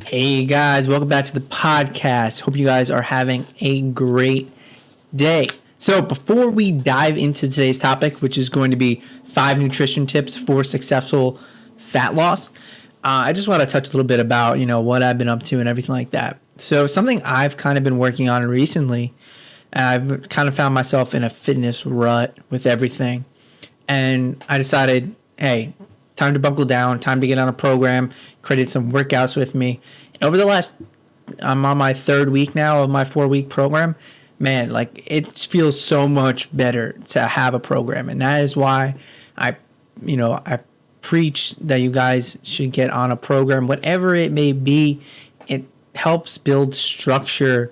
Hey guys, welcome back to the podcast. Hope you guys are having a great day. So, before we dive into today's topic, which is going to be 5 nutrition tips for successful fat loss, I just want to touch a little bit about, what I've been up to and everything like that. So, something I've kind of been working on recently, I've kind of found myself in a fitness rut with everything. And I decided, hey, time to buckle down, time to get on a program, created some workouts with me. And over the last, I'm on my 3rd week now of my 4-week program. Man, like it feels so much better to have a program. And that is why I preach that you guys should get on a program, whatever it may be. It helps build structure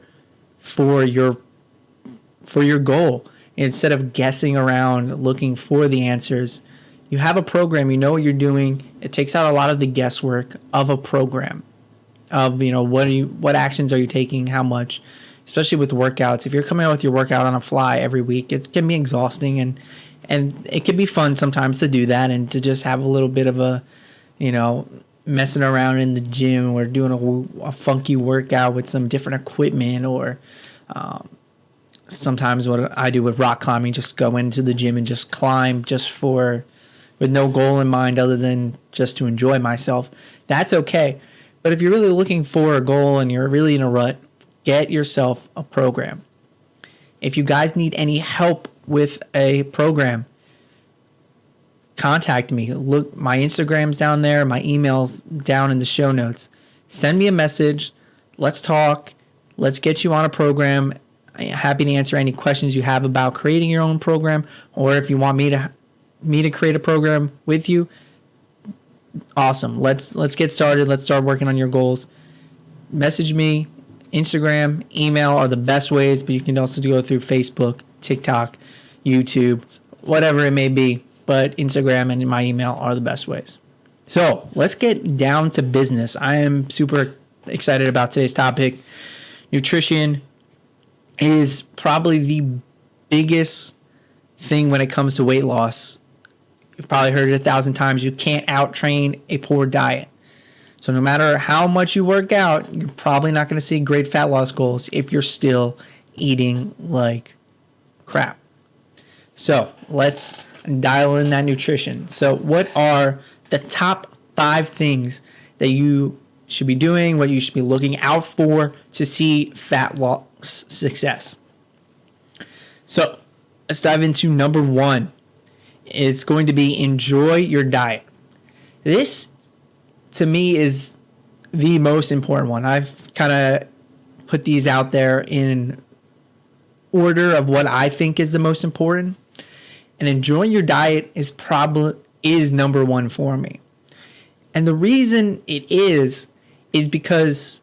for your goal. Instead of guessing around looking for the answers, you have a program, you know what you're doing. It takes out a lot of the guesswork of a program of, what actions are you taking, how much, especially with workouts. If you're coming out with your workout on a fly every week, it can be exhausting and it can be fun sometimes to do that and to just have a little bit of a, messing around in the gym or doing a funky workout with some different equipment or, sometimes what I do with rock climbing, just go into the gym and just climb with no goal in mind other than just to enjoy myself. That's okay. But if you're really looking for a goal and you're really in a rut, get yourself a program. If you guys need any help with a program, contact me. Look, my Instagram's down there, my email's down in the show notes. Send me a message. Let's talk. Let's get you on a program. I'm happy to answer any questions you have about creating your own program, or if you want me to create a program with you. Awesome. Let's get started. Let's start working on your goals. Message me. Instagram, email are the best ways, but you can also go through Facebook, TikTok, YouTube, whatever it may be. But Instagram and my email are the best ways. So let's get down to business. I am super excited about today's topic. Nutrition is probably the biggest thing when it comes to weight loss. You've probably heard it 1,000 times. You can't out-train a poor diet. So no matter how much you work out, you're probably not going to see great fat loss goals if you're still eating like crap. So let's dial in that nutrition. So what are the top 5 things that you should be doing, what you should be looking out for to see fat loss success? So let's dive into number 1. It's going to be enjoy your diet. This, to me, is the most important one. I've kind of put these out there in order of what I think is the most important. And enjoying your diet is number 1 for me. And the reason it is because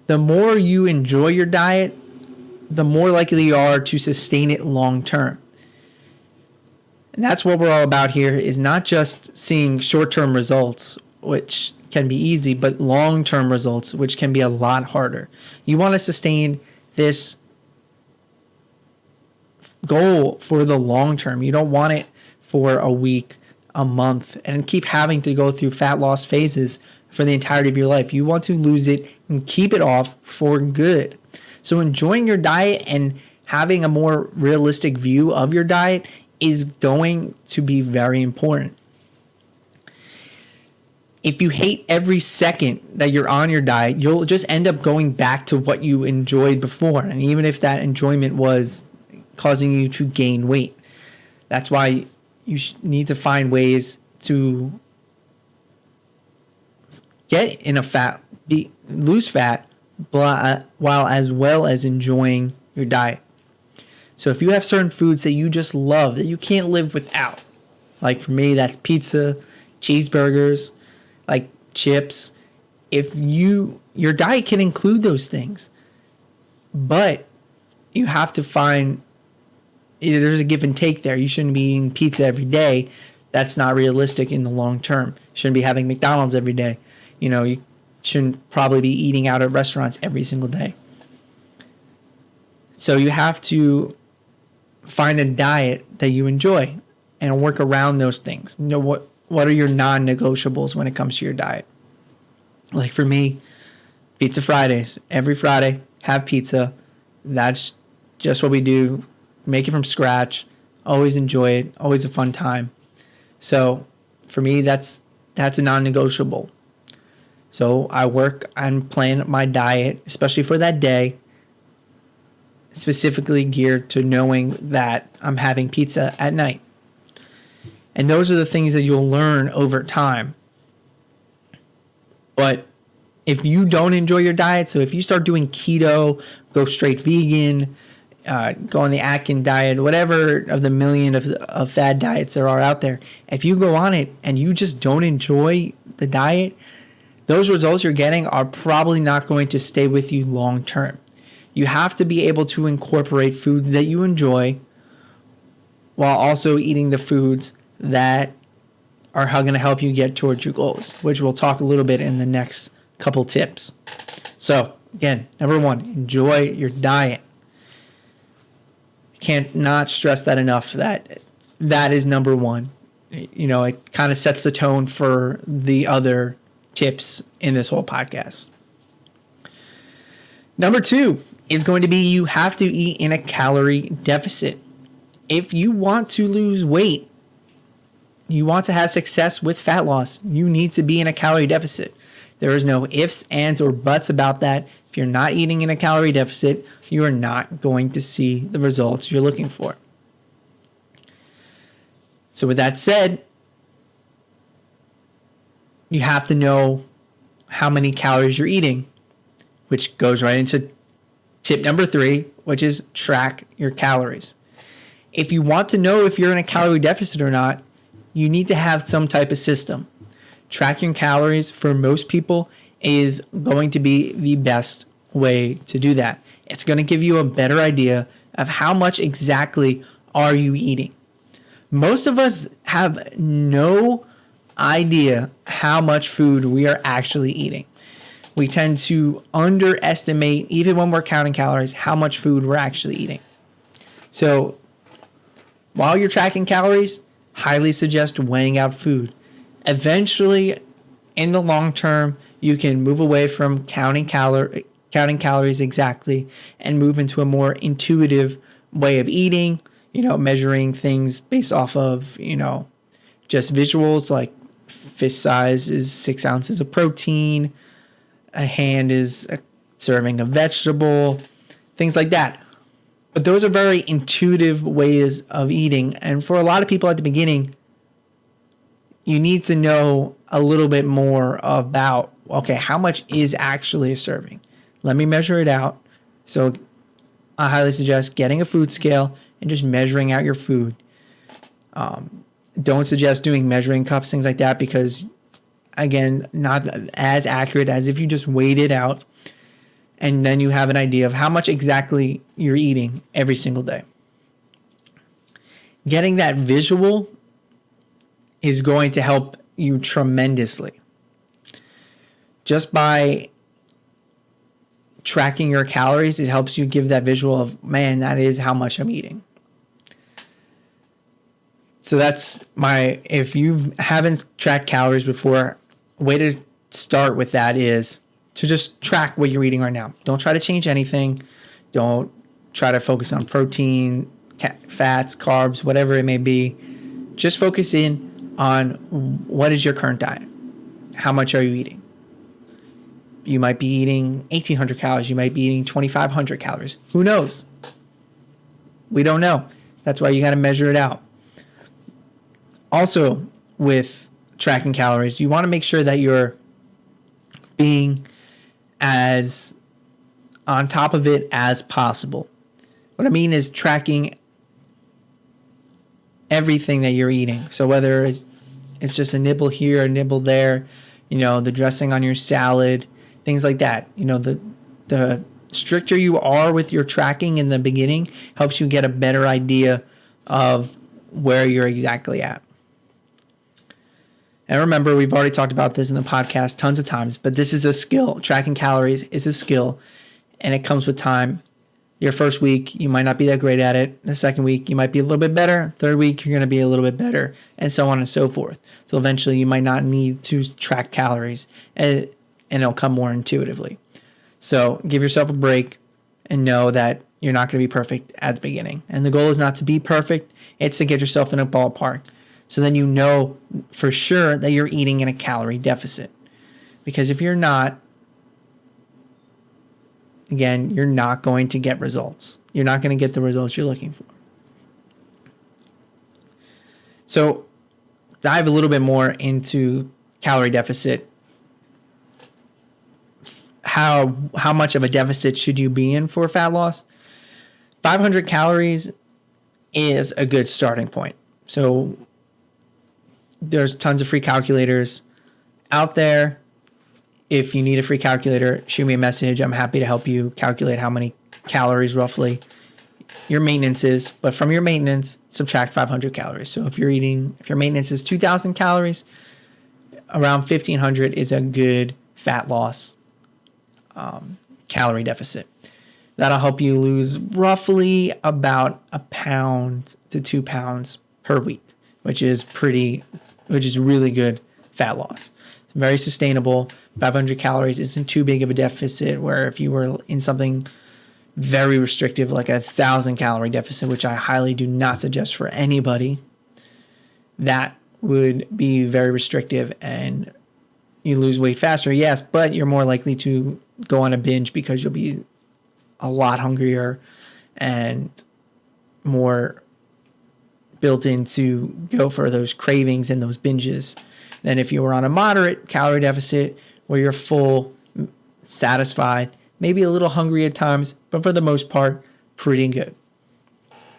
the more you enjoy your diet, the more likely you are to sustain it long term. And that's what we're all about here, is not just seeing short-term results, which can be easy, but long-term results, which can be a lot harder. You want to sustain this goal for the long term. You don't want it for a week, a month, and keep having to go through fat loss phases for the entirety of your life. You want to lose it and keep it off for good. So enjoying your diet and having a more realistic view of your diet is going to be very important. If you hate every second that you're on your diet, you'll just end up going back to what you enjoyed before. And even if that enjoyment was causing you to gain weight, that's why you need to find ways to get in lose fat, while as well as enjoying your diet. So if you have certain foods that you just love, that you can't live without, like for me, that's pizza, cheeseburgers, like chips. If your diet can include those things, but you have to find, there's a give and take there. You shouldn't be eating pizza every day. That's not realistic in the long term. You shouldn't be having McDonald's every day. You shouldn't probably be eating out at restaurants every single day. So you have to find a diet that you enjoy and work around those things. What are your non-negotiables when it comes to your diet? Like for me, Pizza Fridays. Every Friday, have pizza. That's just what we do. Make it from scratch. Always enjoy it. Always a fun time. So for me, that's a non-negotiable. So I work and plan my diet, especially for that day, specifically geared to knowing that I'm having pizza at night. And those are the things that you'll learn over time. But if you don't enjoy your diet, so if you start doing keto, go straight vegan, go on the Atkins diet, whatever of the million of fad diets there are out there, if you go on it and you just don't enjoy the diet, those results you're getting are probably not going to stay with you long term. You have to be able to incorporate foods that you enjoy while also eating the foods that are going to help you get towards your goals, which we'll talk a little bit in the next couple tips. So again, number one, enjoy your diet. Can't not stress that enough. That is number one. You know, it kind of sets the tone for the other tips in this whole podcast. Number two is going to be you have to eat in a calorie deficit. If you want to lose weight, you want to have success with fat loss, you need to be in a calorie deficit. There is no ifs, ands, or buts about that. If you're not eating in a calorie deficit, you are not going to see the results you're looking for. So with that said, you have to know how many calories you're eating, which goes right into tip number 3, which is track your calories. If you want to know if you're in a calorie deficit or not, you need to have some type of system. Tracking calories for most people is going to be the best way to do that. It's going to give you a better idea of how much exactly are you eating. Most of us have no idea how much food we are actually eating. We tend to underestimate, even when we're counting calories, how much food we're actually eating. So while you're tracking calories, highly suggest weighing out food. Eventually, in the long term, you can move away from counting calories exactly and move into a more intuitive way of eating, measuring things based off of, just visuals, like fist size is 6 ounces of protein, a hand is a serving of vegetable, things like that. But those are very intuitive ways of eating. And for a lot of people at the beginning, you need to know a little bit more about, okay, how much is actually a serving? Let me measure it out. So I highly suggest getting a food scale and just measuring out your food. Don't suggest doing measuring cups, things like that, because, again, not as accurate as if you just weighed it out and then you have an idea of how much exactly you're eating every single day. Getting that visual is going to help you tremendously. Just by tracking your calories, it helps you give that visual of, man, that is how much I'm eating. So that's if you haven't tracked calories before, a way to start with that is to just track what you're eating right now. Don't try to change anything. Don't try to focus on protein, fats, carbs, whatever it may be. Just focus in on what is your current diet. How much are you eating? You might be eating 1,800 calories. You might be eating 2,500 calories. Who knows? We don't know. That's why you got to measure it out. Also, with tracking calories, you want to make sure that you're being as on top of it as possible. What I mean is tracking everything that you're eating. So whether it's just a nibble here, a nibble there, the dressing on your salad, things like that. The stricter you are with your tracking in the beginning helps you get a better idea of where you're exactly at. And remember, we've already talked about this in the podcast tons of times, but this is a skill. Tracking calories is a skill, and it comes with time. Your first week, you might not be that great at it. The second week, you might be a little bit better. Third week, you're going to be a little bit better, and so on and so forth. So eventually, you might not need to track calories, and it'll come more intuitively. So give yourself a break and know that you're not going to be perfect at the beginning. And the goal is not to be perfect. It's to get yourself in a ballpark. So then you know for sure that you're eating in a calorie deficit. Because if you're not, again, you're not going to get results. You're not going to get the results you're looking for. So dive a little bit more into calorie deficit. How much of a deficit should you be in for fat loss? 500 calories is a good starting point. So there's tons of free calculators out there. If you need a free calculator, shoot me a message. I'm happy to help you calculate how many calories roughly your maintenance is. But from your maintenance, subtract 500 calories. So if your maintenance is 2,000 calories, around 1,500 is a good fat loss calorie deficit. That'll help you lose roughly about 1 pound to 2 pounds per week, which is really good fat loss. It's very sustainable. 500 calories isn't too big of a deficit, where if you were in something very restrictive like 1,000 calorie deficit, which I highly do not suggest for anybody, that would be very restrictive and you lose weight faster, yes, but you're more likely to go on a binge because you'll be a lot hungrier and more built in to go for those cravings and those binges than if you were on a moderate calorie deficit where you're full, satisfied, maybe a little hungry at times, but for the most part, pretty good.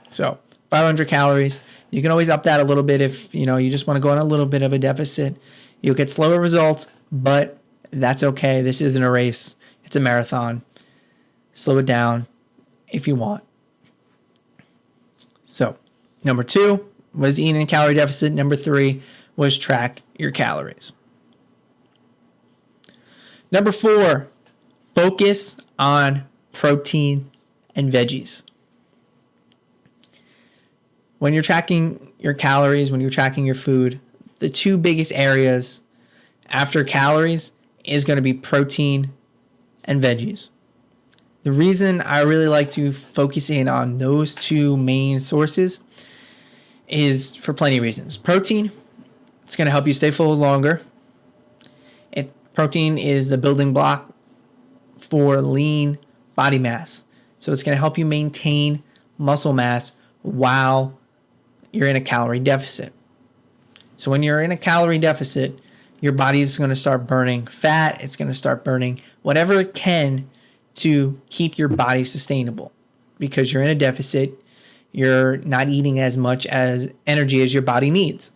So 500 calories. You can always up that a little bit if you just want to go on a little bit of a deficit. You'll get slower results, but that's okay. This isn't a race. It's a marathon. Slow it down if you want. So, number 2 was eating in a calorie deficit. Number 3 was track your calories. Number 4, focus on protein and veggies. When you're tracking your calories, when you're tracking your food, the 2 biggest areas after calories is going to be protein and veggies. The reason I really like to focus in on those 2 main sources is for plenty of reasons. Protein, it's going to help you stay full longer. Protein is the building block for lean body mass. So it's going to help you maintain muscle mass while you're in a calorie deficit. So when you're in a calorie deficit, your body is going to start burning fat. It's going to start burning whatever it can to keep your body sustainable. Because you're in a deficit, you're not eating as much as energy as your body needs.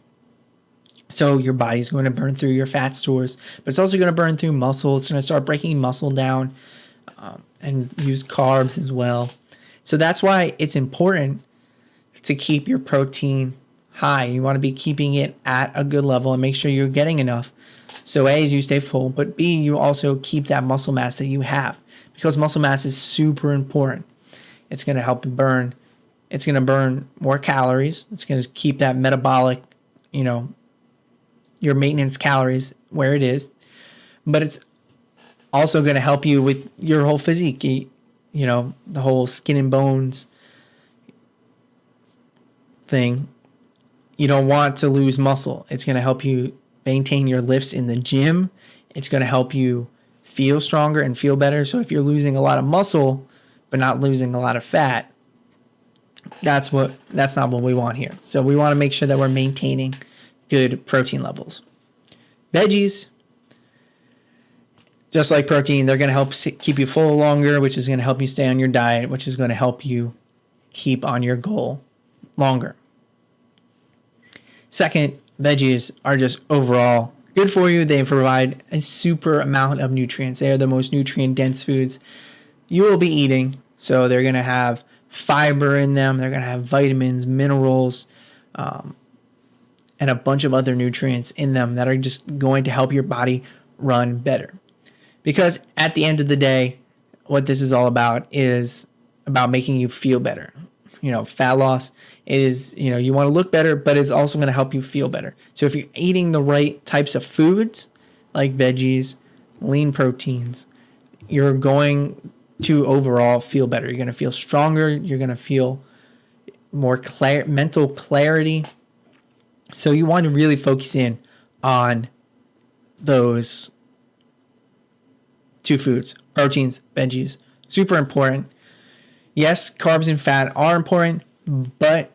So your body's going to burn through your fat stores, but it's also going to burn through muscle. It's going to start breaking muscle down and use carbs as well. So that's why it's important to keep your protein high. You want to be keeping it at a good level and make sure you're getting enough. So A, you stay full, but B, you also keep that muscle mass that you have, because muscle mass is super important. It's going to help you burn. It's going to burn more calories. It's going to keep that metabolic, your maintenance calories where it is, but it's also going to help you with your whole physique, the whole skin and bones thing. You don't want to lose muscle. It's going to help you maintain your lifts in the gym. It's going to help you feel stronger and feel better. So if you're losing a lot of muscle, but not losing a lot of fat, that's not what we want here. So we want to make sure that we're maintaining good protein levels. Veggies, just like protein, they're going to help keep you full longer, which is going to help you stay on your diet, which is going to help you keep on your goal longer. Second, veggies are just overall good for you. They provide a super amount of nutrients. They are the most nutrient-dense foods you will be eating. So they're going to have fiber in them. They're going to have vitamins, minerals, and a bunch of other nutrients in them that are just going to help your body run better. Because at the end of the day, what this is all about is about making you feel better. Fat loss is, you want to look better, but it's also going to help you feel better. So if you're eating the right types of foods, like veggies, lean proteins, you're going to overall feel better. You're going to feel stronger. You're going to feel more mental clarity. So you want to really focus in on those two foods, proteins, veggies. Super important. Yes, carbs and fat are important, but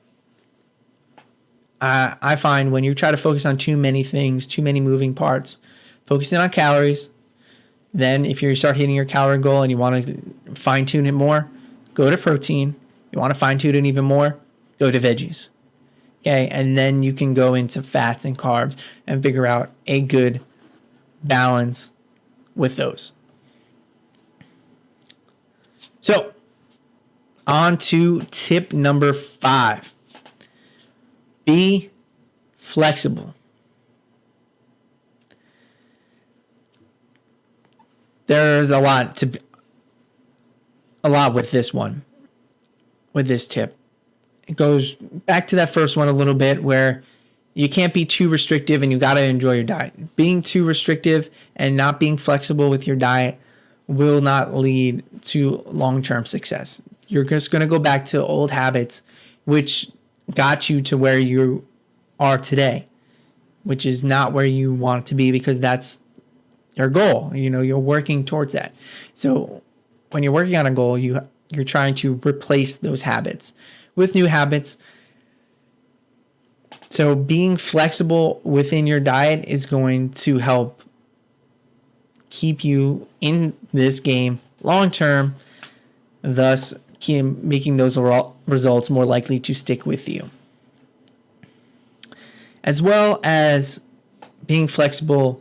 I find when you try to focus on too many things, too many moving parts, focusing on calories, then if you start hitting your calorie goal and you want to fine tune it more, go to protein. You want to fine tune it even more, go to veggies. Okay, and then you can go into fats and carbs and figure out a good balance with those. So, on to tip number 5. Be flexible. There's a lot with this one, with this tip. It goes back to that first one a little bit where you can't be too restrictive and you got to enjoy your diet. Being too restrictive and not being flexible with your diet will not lead to long-term success. You're just going to go back to old habits, which got you to where you are today, which is not where you want to be because that's your goal. You know, you're working towards that. So when you're working on a goal, you're trying to replace those habits with new habits. So being flexible within your diet is going to help keep you in this game long term, thus making those results more likely to stick with you. As well as being flexible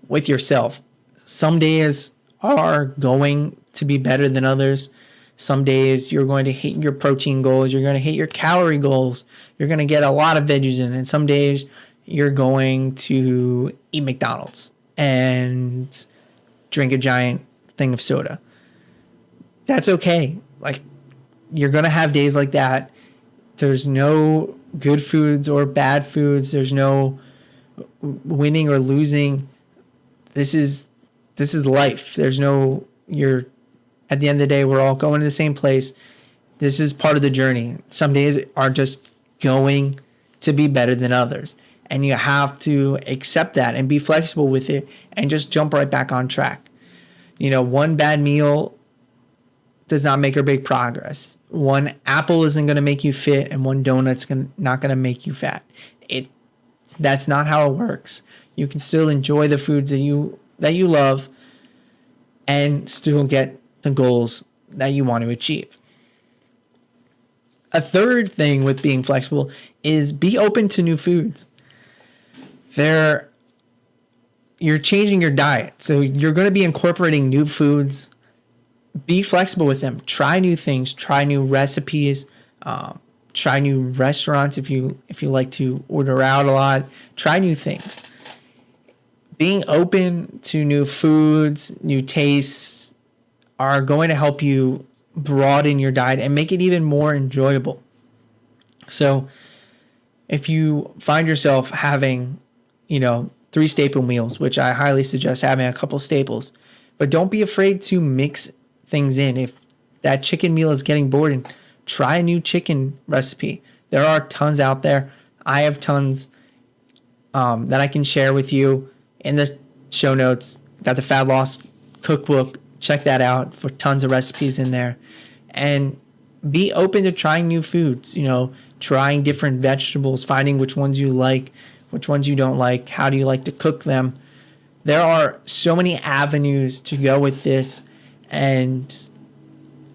with yourself. Some days are going to be better than others. Some days you're going to hit your protein goals. You're going to hit your calorie goals. You're going to get a lot of veggies in. And some days you're going to eat McDonald's and drink a giant thing of soda. That's okay. Like, you're going to have days like that. There's no good foods or bad foods. There's no winning or losing. This is life. There's no, at the end of the day, we're all going to the same place. This is part of the journey. Some days are just going to be better than others. And you have to accept that and be flexible with it and just jump right back on track. You know, one bad meal does not make or break progress. One apple isn't going to make you fit and one donut's not going to make you fat. That's not how it works. You can still enjoy the foods that you love and still get the goals that you want to achieve. A third thing with being flexible is be open to new foods. You're changing your diet. So you're going to be incorporating new foods. Be flexible with them. Try new things. Try new recipes. Try new restaurants if you like to order out a lot. Try new things. Being open to new foods, new tastes are going to help you broaden your diet and make it even more enjoyable. So if you find yourself having, 3 staple meals, which I highly suggest having a couple staples, but don't be afraid to mix things in. If that chicken meal is getting bored, and try a new chicken recipe. There are tons out there. I have tons that I can share with you in the show notes. Got the Fat Loss Cookbook. Check that out for tons of recipes in there. And be open to trying new foods, trying different vegetables, finding which ones you like, which ones you don't like, how do you like to cook them. There are so many avenues to go with this, and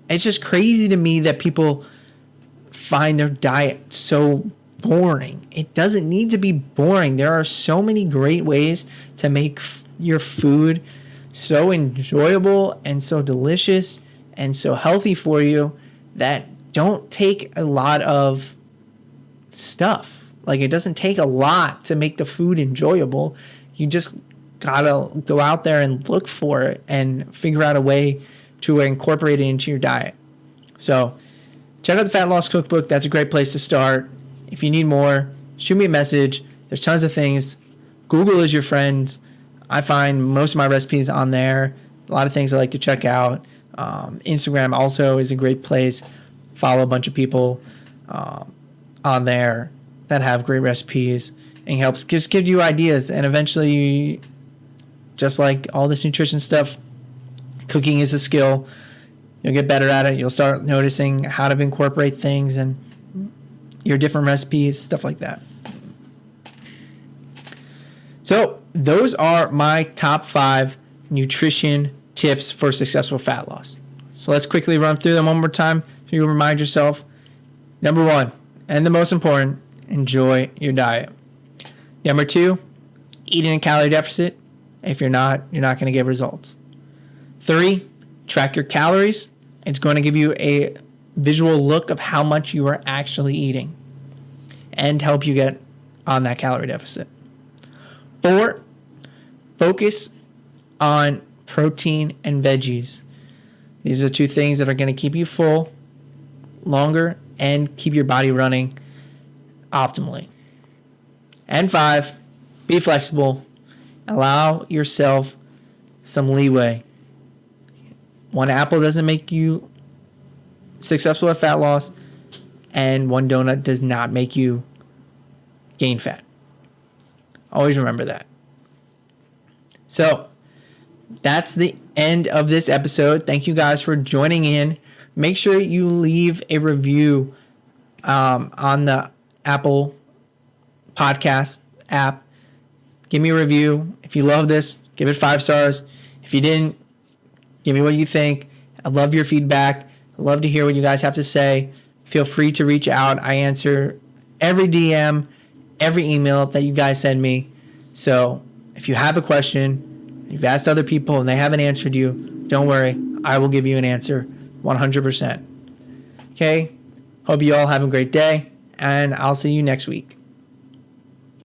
it's just crazy to me that people find their diet so boring. It doesn't need to be boring. There are so many great ways to make your food so enjoyable and so delicious and so healthy for you that don't take a lot of stuff. Like, it doesn't take a lot to make the food enjoyable. You just gotta go out there and look for it and figure out a way to incorporate it into your diet. So check out the Fat Loss Cookbook. That's a great place to start. If you need more, shoot me a message. There's tons of things. Google is your friend. I find most of my recipes on there. A lot of things I like to check out. Instagram also is a great place. Follow a bunch of people on there that have great recipes and helps just give you ideas. And eventually, just like all this nutrition stuff, cooking is a skill. You'll get better at it. You'll start noticing how to incorporate things and your different recipes, stuff like that. So those are my top 5 nutrition tips for successful fat loss. So let's quickly run through them one more time so you remind yourself. Number 1, and the most important, enjoy your diet. Number 2, eat in a calorie deficit. If you're not going to get results. 3, track your calories. It's going to give you a visual look of how much you are actually eating and help you get on that calorie deficit. 4, focus on protein and veggies. These are 2 things that are going to keep you full longer and keep your body running optimally. And 5, be flexible. Allow yourself some leeway. One apple doesn't make you successful at fat loss, and one donut does not make you gain fat. Always remember that. So that's the end of this episode. Thank you guys for joining in. Make sure you leave a review on the Apple Podcast app. Give me a review. If you love this, give it 5 stars. If you didn't, give me what you think. I love your feedback. I love to hear what you guys have to say. Feel free to reach out. I answer every DM, every email that you guys send me. So if you have a question, you've asked other people and they haven't answered you, don't worry. I will give you an answer 100%. Okay? Hope you all have a great day, and I'll see you next week.